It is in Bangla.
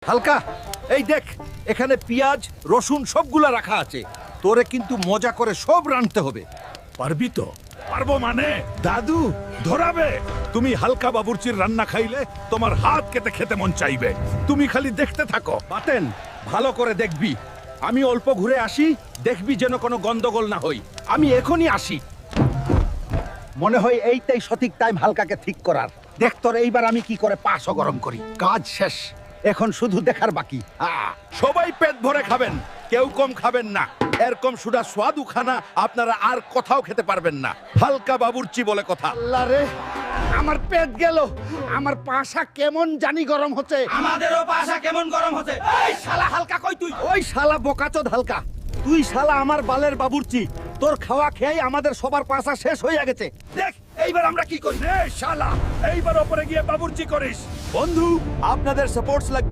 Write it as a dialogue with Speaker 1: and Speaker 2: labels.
Speaker 1: হালকা, এই দেখ, এখানে পেঁয়াজ রসুন সবগুলা রাখা আছে। তোরে কিন্তু মজা করে সব রাঁধতে হবে।
Speaker 2: পারবি তো? পারবো মানে দাদু ধরাবে। তুমি হালকা বাবুর্চির রান্না খাইলে তোমার হাত কেটে খেতে মন চাইবে। তুমি খালি দেখতে থাকো।
Speaker 1: বাতেন, ভালো করে দেখবি। আমি অল্প ঘুরে আসি, দেখবি যেন কোনো গন্ডগোল না হই। আমি এখনই আসি। মনে হয় এইটাই সঠিক টাইম হালকাকে ঠিক করার। দেখ তোর এইবার আমি কি করে পাশও গরম করি। কাজ শেষ, এখন শুধু দেখার বাকি। সবাই পেট ভরে খাবেন, কেউ কম খাবেন না। এরকম সুদা স্বাদু খানা আপনারা আর কোথাও খেতে পারবেন না। হালকা বাবুর্চি বলে কথা। আল্লাহ রে, আমার পেট গেল। আমার পাশা কেমন জানি গরম হচ্ছে।
Speaker 3: আমাদেরও পাশা কেমন গরম হচ্ছে।
Speaker 1: এই শালা হালকা কই তুই? ওই শালা বোকাচোদ হালকা। তুই শালা আমার বালের বাবুর্চি। তোর খাওয়া খেয়ে আমাদের সবার পাশা শেষ হয়ে গেছে। দেখ এইবার আমরা কি করি।
Speaker 2: শালা এইবার ওপরে গিয়ে বাবুর্চি করিস। বন্ধু, আপনাদের সাপোর্টস লাগবে।